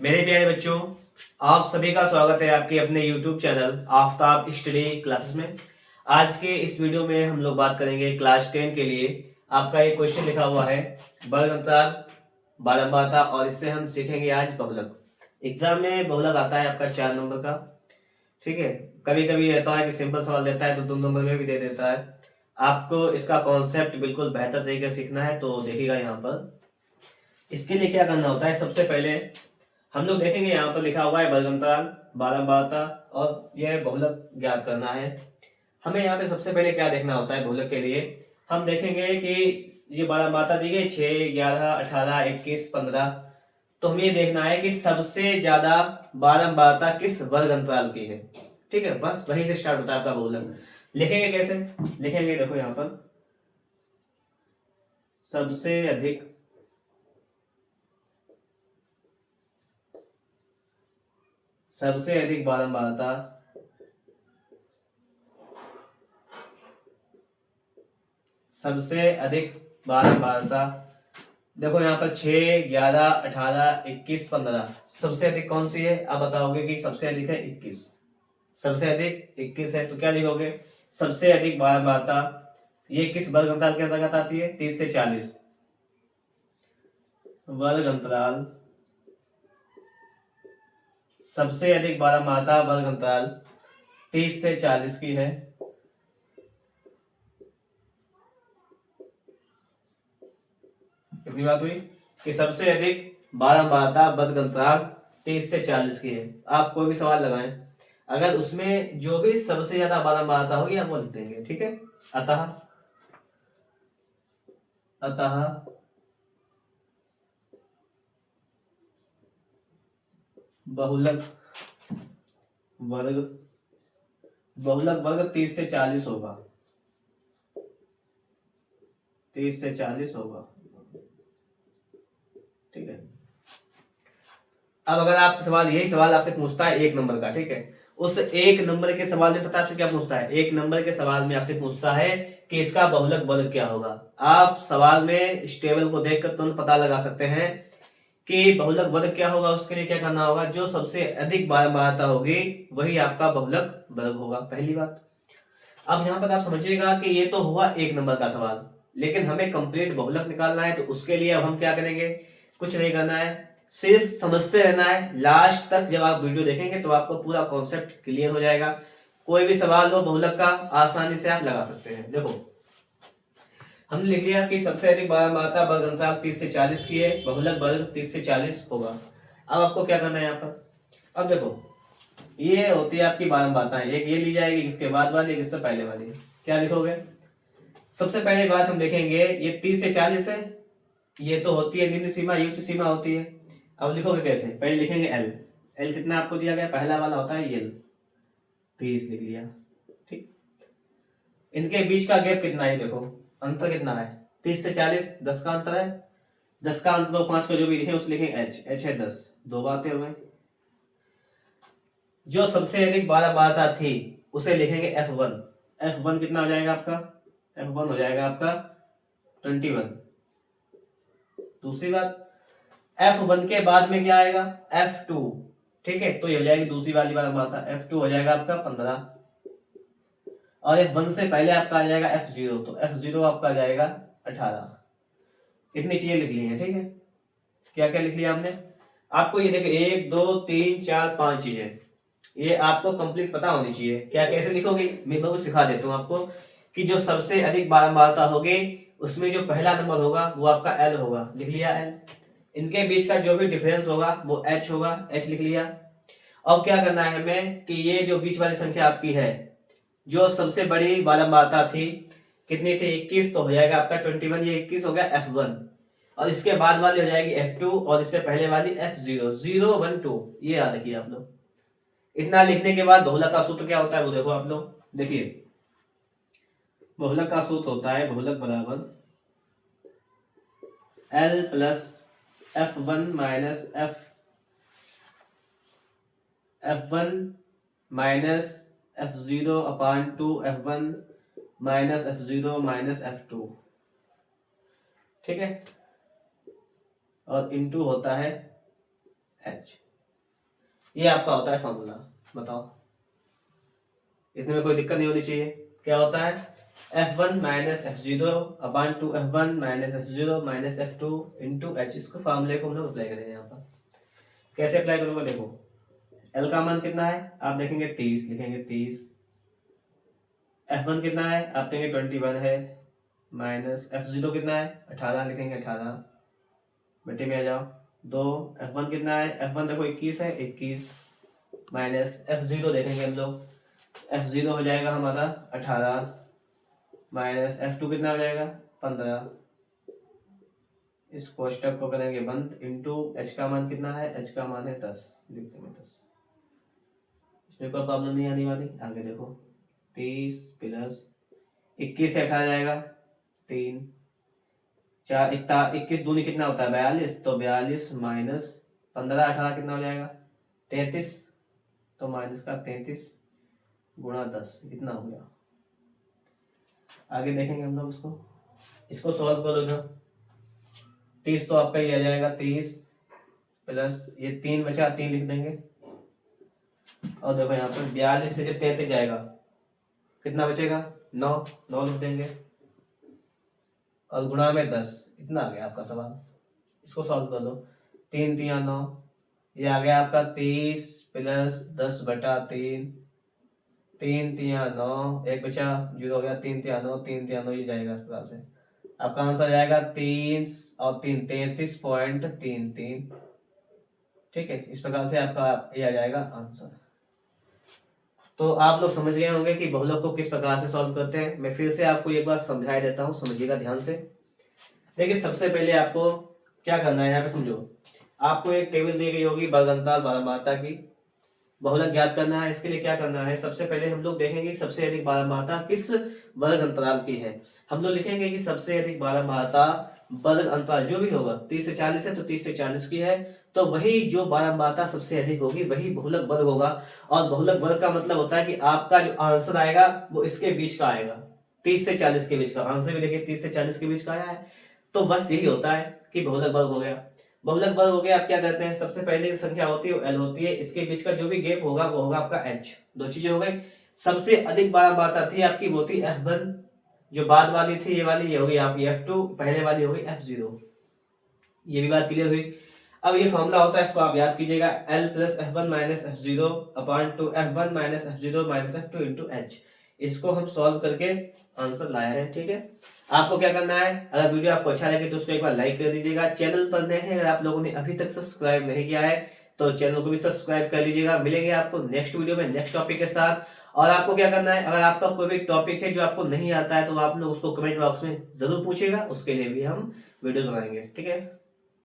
मेरे प्यारे बच्चों, आप सभी का स्वागत है आपके अपने YouTube channel Aftab study classes में। आज के इस वीडियो में हम लोग बात करेंगे क्लास 10 के लिए। आपका एक क्वेश्चन लिखा हुआ है वर्ग अंतराल बारंबारता, और इससे हम सीखेंगे आज बहुलक। एग्जाम में बहुलक आता है आपका 4 नंबर का। ठीक है, कभी कभी रहता है कि सिंपल सवाल देता है तो 2 नंबर में भी दे देता है। आपको इसका कॉन्सेप्ट बिल्कुल बेहतर तरीके से सीखना है, तो देखिएगा यहाँ पर। इसके लिए क्या करना होता है, सबसे पहले हम लोग देखेंगे यहाँ पर लिखा हुआ है वर्ग अंतराल बारंबारता और यह बहुलक ज्ञात करना है। हमें यहाँ पे सबसे पहले क्या देखना होता है बहुलक के लिए। हम देखेंगे कि ये बारंबारता दी गई 6, 11, 18, 21, 15। तो हमें ये देखना है कि सबसे ज्यादा बारंबारता किस वर्ग अंतराल की है। ठीक है, बस वहीं से स्टार्ट होता है आपका बहुलक। लिखेंगे कैसे, लिखेंगे देखो यहाँ पर सबसे अधिक बारंबारता देखो यहाँ पर 6, 11, 18, 21, 15। सबसे अधिक कौन सी है, आप बताओगे कि सबसे अधिक है 21। सबसे अधिक 21 है तो क्या लिखोगे, सबसे अधिक बारंबारता ये किस वर्ग अंतराल के अंतर्गत आती है, 30 से 40 वर्ग अंतराल। सबसे अधिक बारंबारता वर्ग अंतराल 30 से 40 की है। कितनी बात हुई कि सबसे अधिक बारंबारता वर्ग अंतराल 30 से 40 की है। आप कोई भी सवाल लगाएं, अगर उसमें जो भी सबसे ज्यादा बारंबारता होगी आप वो लिख देंगे। ठीक है, अतः अतः बहुलक वर्ग बहुलक वर्ग 30 से 40 होगा। 30 से 40 होगा। ठीक है, अब अगर आपसे सवाल यही सवाल आपसे पूछता है 1 नंबर का, ठीक है, उस 1 नंबर के सवाल में पता आपसे क्या पूछता है, 1 नंबर के सवाल में आपसे पूछता है कि इसका बहुलक वर्ग क्या होगा। आप सवाल में इस टेबल को देखकर तुरंत पता लगा सकते हैं कि बहुलक वर्ग क्या होगा। उसके लिए क्या करना होगा, जो सबसे अधिक बारंबारता होगी वही आपका बहुलक वर्ग होगा, पहली बात। अब यहाँ पर आप समझिएगा कि ये तो हुआ 1 नंबर का सवाल, लेकिन हमें कंप्लीट बहुलक निकालना है। तो उसके लिए अब हम क्या करेंगे, कुछ नहीं करना है, सिर्फ समझते रहना है। लास्ट तक जब आप वीडियो देखेंगे तो आपको पूरा कॉन्सेप्ट क्लियर हो जाएगा। कोई भी सवाल हो बहुलक का आसानी से आप लगा सकते हैं। देखो हमने लिख लिया कि सबसे अधिक बारंबारता वर्ग अंतराल 30 से 40 की है, बहुलक वर्ग 30 से 40 होगा। अब आपको क्या करना है यहाँ पर, अब देखो ये होती है आपकी बारंबारताएं, एक ये ली जाएगी, इसके बाद वाली, इससे पहले वाली। क्या लिखोगे, सबसे पहले बात हम देखेंगे, ये 30 से 40 है, ये तो होती है निम्न सीमा, ये उच्च सीमा होती है। अब लिखोगे कैसे, पहले लिखेंगे एल। एल कितना आपको दिया गया, पहला वाला होता है एल, 30 लिख लिया। ठीक, इनके बीच का गैप कितना है, देखो अंतर कितना है, 30 से 40 10 का अंतर है। 10 का अंतर तो 5 को जो भी लिखे उसे लिखेंगे एच, एच है 10। दो बातें हो गई। जो सबसे अधिक बारंबारता थी उसे लिखेंगे F1। F1 कितना हो जाएगा आपका, F1 हो जाएगा आपका 21। दूसरी बात, F1 के बाद में क्या आएगा, F2। ठीक है, तो ये हो जाएगी दूसरी वाली बारंबारता, F2 हो जाएगा आपका 15, और F1 से पहले आपका आ जाएगा F0, तो F0 आपका आ जाएगा 18। इतनी चीजें लिख ली हैं। ठीक है, क्या क्या लिख लिया हमने, आपको ये देखो 1, 2, 3, 4, 5 चीजें, ये आपको कंप्लीट पता होनी चाहिए। क्या कैसे लिखोगे, मैं कुछ सिखा देता हूँ आपको कि जो सबसे अधिक बारंबारता होगी उसमें जो पहला नंबर होगा वो आपका एल होगा, लिख लिया एल। इनके बीच का जो भी डिफरेंस होगा वो एच होगा, एच लिख लिया। अब क्या करना है हमें कि ये जो बीच वाली संख्या आपकी है, जो सबसे बड़ी बारंबारता थी, कितनी थी 21, तो हो जाएगा आपका 21, ये 21 हो गया F1, और इसके बाद वाली हो जाएगी F2, और इससे पहले वाली F0, 0, 1, 2। ये याद रखिए आप लोग। इतना लिखने के बाद बहुलक का सूत्र क्या होता है वो देखो आप लोग, देखिए बहुलक का सूत्र होता है बहुलक बराबर L plus F1 minus F1 minus F0 अपान 2 F1 minus F0 minus F2। ठीक है, और इनटू होता है H। ये आपका होता है फॉर्मूला। बताओ, इतने में कोई दिक्कत नहीं होनी चाहिए। क्या होता है, F1 minus F0 upon two F1 minus F0 minus F2 into H. इसको फॉर्मूले को हम लोग अप्लाई करेंगे यहाँ पर। कैसे अप्लाई करूंगा, देखो L का मान कितना है, आप देखेंगे 30, लिखेंगे 30। F1 कितना है, आप देखेंगे 21 है, माइनस F0 कितना है 18, लिखेंगे 18। मिट्टी में आ जाओ। दो F1 कितना है, F1 देखो 21 है, 21 माइनस F0 देखेंगे हम लोग, F0 हो जाएगा हमारा 18 माइनस F2 कितना हो जाएगा 15। इस कोष्टक को करेंगे बंद, इंटू H का मान कितना है, H का मान है 10, लिखते हैं 10। इसमें कोई प्रॉब्लम नहीं आने वाली। आगे देखो 30 प्लस 21 से 18 जाएगा 3, 4 21 दूनी कितना होता है 42, तो 42 माइनस 15 18 कितना हो जाएगा 33, तो माइनस का 33 गुणा 10, इतना हो गया। आगे देखेंगे हम लोग इसको सॉल्व करो इधर। 30 तो आपका ये आ जाएगा 30 प्लस ये 3 बचा, 3 लिख देंगे। और देखो यहाँ पर 42 से जब 33 जाएगा कितना बचेगा 9, 9 लिख देंगे और गुणा में 10, इतना आ गया आपका सवाल। इसको सॉल्व कर लो। 3 3 9, ये आ गया आपका 30 प्लस 10 बटा 3, 3 3 9, एक बचा 0 हो गया, 3 3 9, 3 3 9 ये जाएगा इस प्रकार से। आपका आंसर जाएगा 3 और 3 33.33। ठीक है, इस प्रकार से आपका ये आ जाएगा आंसर। तो आप लोग समझ गए होंगे कि बहुलक को किस प्रकार से सॉल्व करते हैं। मैं फिर से आपको एक बार समझा देता हूँ, समझिएगा ध्यान से। देखिए सबसे पहले आपको क्या करना है, यहाँ पे समझो। आपको एक टेबल दी गई होगी वर्ग अंतराल बारंबारता की, बहुलक ज्ञात करना है। इसके लिए क्या करना है, सबसे पहले हम लोग देखेंगे सबसे अधिक बारंबारता किस वर्ग अंतराल की है। हम लोग लिखेंगे कि सबसे अधिक बारंबारता वर्ग अंतराल जो भी होगा 30 से 40 है तो 30 से 40 की है, तो वही जो बारंबारता सबसे अधिक होगी वही बहुलक वर्ग होगा। और बहुलक वर्ग का मतलब होता है कि आपका जो आंसर आएगा वो इसके बीच का आएगा, 30 से 40 के बीच का। आंसर भी देखिए 30 से 40 के बीच का आया है, तो बस यही होता है कि बहुलक वर्ग हो गया। बहुलक वर्ग हो गया, आप क्या कहते हैं, सबसे पहले जो संख्या होती है वो L होती है, इसके बीच का जो भी गैप होगा वो होगा आपका H। दो चीजें हो गई। सबसे अधिक बारंबारता थी आपकी वो थी F1, जो बाद वाली थी ये वाली, ये होगी आपकी F2, पहले वाली होगी F0। ये भी बात क्लियर हुई। अब ये फॉर्मूला होता है, इसको आप याद कीजिएगा, L plus F1 minus F0 upon two F1 minus F0 minus F2 into H। इसको हम सॉल्व करके आंसर लाए हैं। ठीक है, आपको क्या करना है, अगर वीडियो आपको अच्छा लगे तो उसको एक बार लाइक कर दीजिएगा। चैनल पर नए हैं, अगर आप लोगों ने अभी तक सब्सक्राइब नहीं किया है तो चैनल को भी सब्सक्राइब कर लीजिएगा। मिलेंगे आपको नेक्स्ट वीडियो में नेक्स्ट टॉपिक के साथ। और आपको क्या करना है, अगर आपका कोई भी टॉपिक है जो आपको नहीं आता है तो आप लोग उसको कमेंट बॉक्स में जरूर पूछिएगा, उसके लिए भी हम वीडियो बनाएंगे। ठीक है।